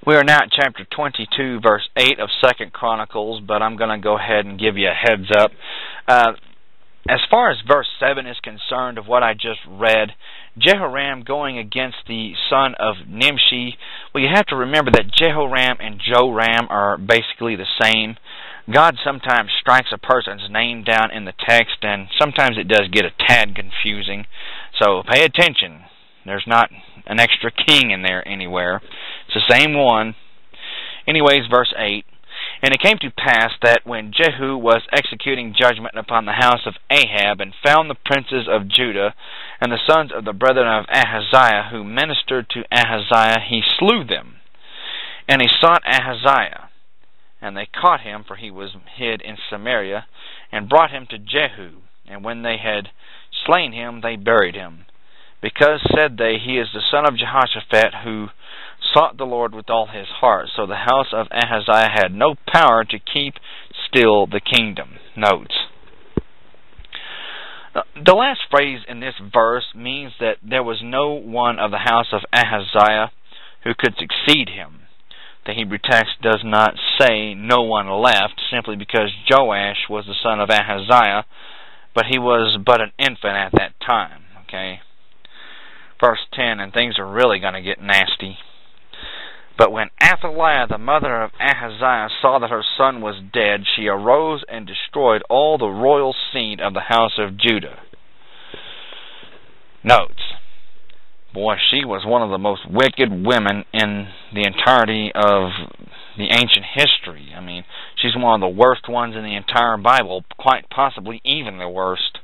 We are now at chapter 22, verse 8 of 2 Chronicles, but I'm going to go ahead and give you a heads up. As far as verse 7 is concerned of what I just read, Jehoram going against the son of Nimshi, well, you have to remember that Jehoram and Joram are basically the same. God sometimes strikes a person's name down in the text, and sometimes it does get a tad confusing. So pay attention. There's not an extra king in there anywhere. It's the same one. Anyways, verse 8. And it came to pass that when Jehu was executing judgment upon the house of Ahab, and found the princes of Judah, and the sons of the brethren of Ahaziah, who ministered to Ahaziah, he slew them. And he sought Ahaziah, and they caught him, for he was hid in Samaria, and brought him to Jehu. And when they had slain him, they buried him. Because, said they, he is the son of Jehoshaphat, who sought the Lord with all his heart. So the house of Ahaziah had no power to keep still the kingdom. Notes. The last phrase in this verse means that there was no one of the house of Ahaziah who could succeed him. The Hebrew text does not say no one left, simply because Joash was the son of Ahaziah, but he was but an infant at that time. Okay. Verse 10, and things are really going to get nasty. But when Athaliah, the mother of Ahaziah, saw that her son was dead, she arose and destroyed all the royal seed of the house of Judah. Notes. Boy, she was one of the most wicked women in the entirety of the ancient history. I mean, she's one of the worst ones in the entire Bible, quite possibly even the worst.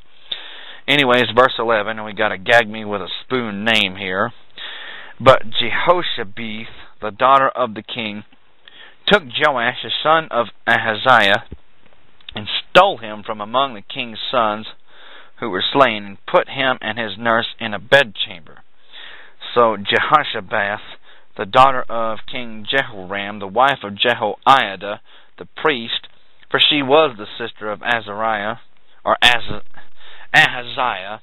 Anyways, verse 11, and we got a gag me with a spoon name here. But Jehoshabeth, the daughter of the king, took Joash, the son of Ahaziah, and stole him from among the king's sons who were slain, and put him and his nurse in a bedchamber. So Jehoshabeth, the daughter of King Jehoram, the wife of Jehoiada, the priest, for she was the sister of Azariah, or Ahaziah,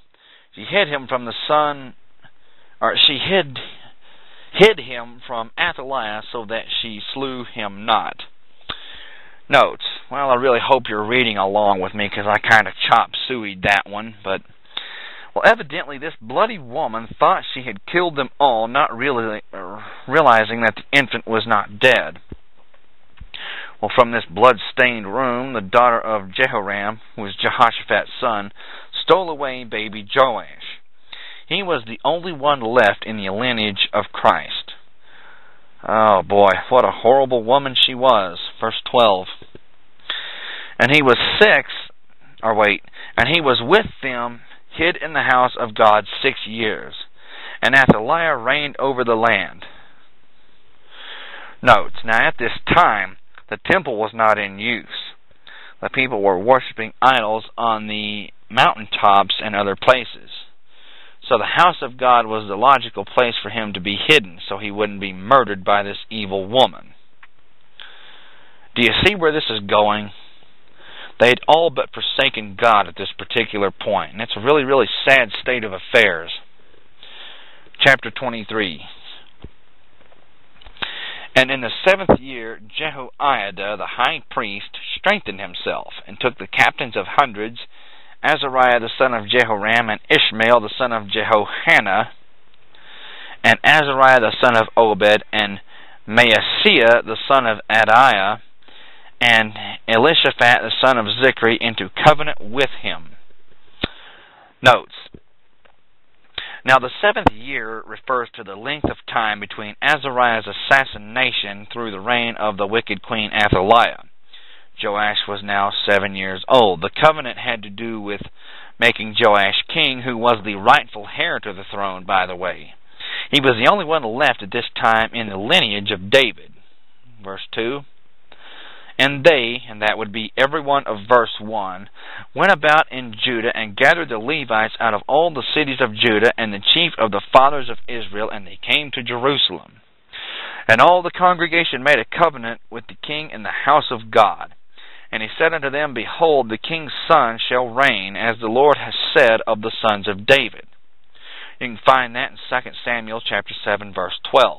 she hid him from the son, or she hid him from Athaliah, so that she slew him not. Notes. Well, I really hope you're reading along with me, because I kind of chop-sueyed that one, but well, evidently this bloody woman thought she had killed them all, not really realizing that the infant was not dead. Well, from this blood-stained room, the daughter of Jehoram, who was Jehoshaphat's son, stole away baby Joash. He was the only one left in the lineage of Christ. Oh boy, what a horrible woman she was. Verse 12. And he was with them, hid in the house of God 6 years. And Athaliah reigned over the land. Notes. Now at this time, the temple was not in use. The people were worshiping idols on the mountaintops and other places. So the house of God was the logical place for him to be hidden, so he wouldn't be murdered by this evil woman. Do you see where this is going? They had all but forsaken God at this particular point, and it's a really, really sad state of affairs. Chapter 23. And in the 7th year, Jehoiada, the high priest, strengthened himself, and took the captains of hundreds, Azariah the son of Jehoram, and Ishmael the son of Jehohanan, and Azariah the son of Obed, and Maaseiah the son of Adiah, and Elishaphat the son of Zichri, into covenant with him. Notes. Now the 7th year refers to the length of time between Azariah's assassination through the reign of the wicked queen Athaliah. Joash was now 7 years old. The covenant had to do with making Joash king, who was the rightful heir to the throne, by the way. He was the only one left at this time in the lineage of David. Verse 2. And they, and that would be everyone of verse 1, went about in Judah and gathered the Levites out of all the cities of Judah and the chief of the fathers of Israel, and they came to Jerusalem. And all the congregation made a covenant with the king in the house of God. And he said unto them, Behold, the king's son shall reign, as the Lord has said of the sons of David. You can find that in 2 Samuel chapter 7, verse 12.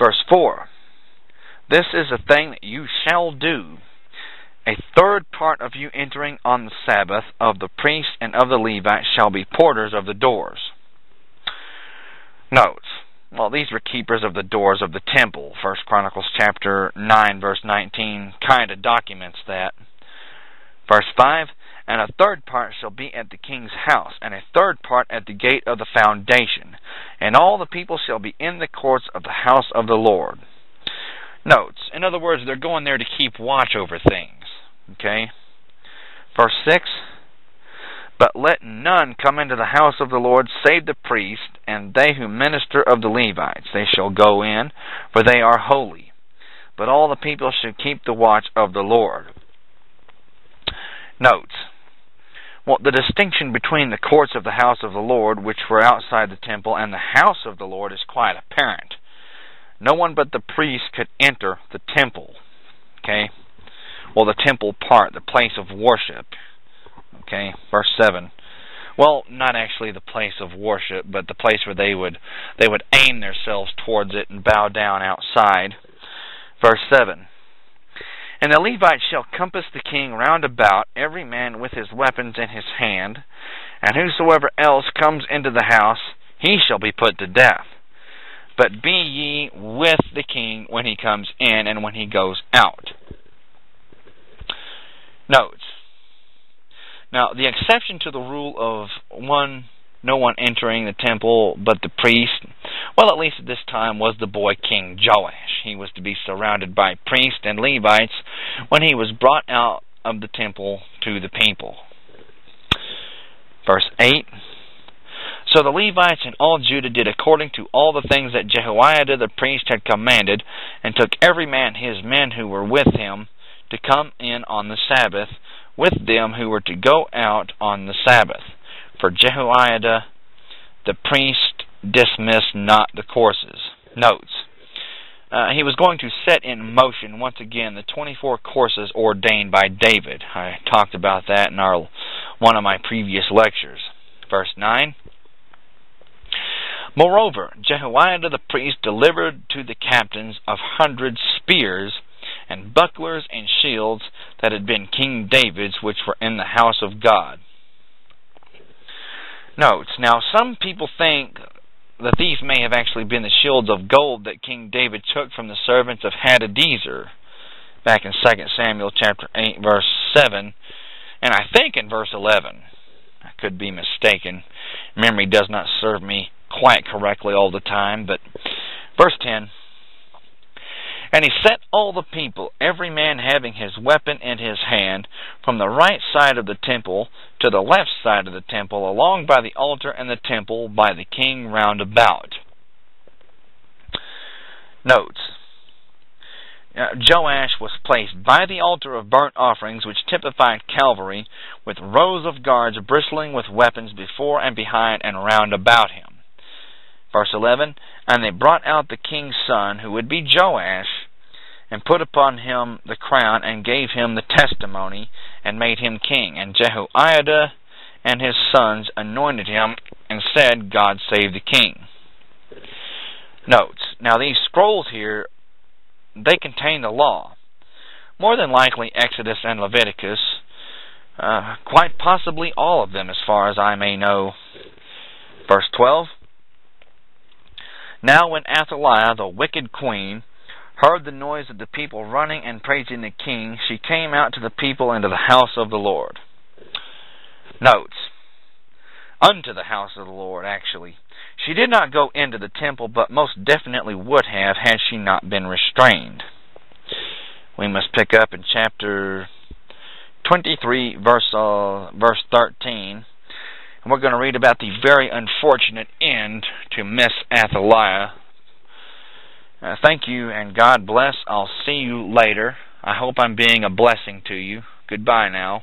Verse 4, this is a thing that you shall do. A third part of you entering on the Sabbath of the priests and of the Levites shall be porters of the doors. Notes. Well, these were keepers of the doors of the temple. 1 Chronicles chapter 9, verse 19 kind of documents that. Verse 5, and a third part shall be at the king's house, and a third part at the gate of the foundation, and all the people shall be in the courts of the house of the Lord. Notes. In other words, they're going there to keep watch over things. Okay? Verse 6, but let none come into the house of the Lord save the priest, and they who minister of the Levites. They shall go in, for they are holy. But all the people should keep the watch of the Lord. Notes. Well, the distinction between the courts of the house of the Lord, which were outside the temple, and the house of the Lord is quite apparent. No one but the priest could enter the temple. Okay? Well, the temple part, the place of worship. Okay, verse 7. Well, not actually the place of worship, but the place where they would aim themselves towards it and bow down outside. Verse 7. And the Levites shall compass the king round about, every man with his weapons in his hand, and whosoever else comes into the house, he shall be put to death. But be ye with the king when he comes in and when he goes out. Notes. Now, the exception to the rule of no one entering the temple but the priest, well, at least at this time, was the boy King Joash. He was to be surrounded by priests and Levites when he was brought out of the temple to the people. Verse 8. So the Levites and all Judah did according to all the things that Jehoiada the priest had commanded, and took every man his men who were with him to come in on the Sabbath, with them who were to go out on the Sabbath. For Jehoiada the priest dismissed not the courses. Notes. He was going to set in motion once again the 24 courses ordained by David. I talked about that in one of my previous lectures. Verse 9. Moreover, Jehoiada the priest delivered to the captains 100 spears and bucklers and shields that had been King David's, which were in the house of God. Notes. Now, some people think that these may have actually been the shields of gold that King David took from the servants of Hadadezer, back in 2 Samuel chapter 8, verse 7, and I think in verse 11. I could be mistaken. Memory does not serve me quite correctly all the time, but verse 10. And he set all the people, every man having his weapon in his hand, from the right side of the temple to the left side of the temple, along by the altar and the temple, by the king round about. Notes. Joash was placed by the altar of burnt offerings, which typified Calvary, with rows of guards bristling with weapons before and behind and round about him. Verse 11, and they brought out the king's son, who would be Joash, and put upon him the crown, and gave him the testimony, and made him king. And Jehoiada and his sons anointed him, and said, God save the king. Notes. Now these scrolls here, they contain the law. More than likely Exodus and Leviticus, quite possibly all of them as far as I may know. Verse 12, now when Athaliah, the wicked queen, heard the noise of the people running and praising the king, she came out to the people into the house of the Lord. Notes. Unto the house of the Lord, actually. She did not go into the temple, but most definitely would have had she not been restrained. We must pick up in chapter 23, verse 13. And we're going to read about the very unfortunate end to Miss Athaliah. Thank you, and God bless. I'll see you later. I hope I'm being a blessing to you. Goodbye now.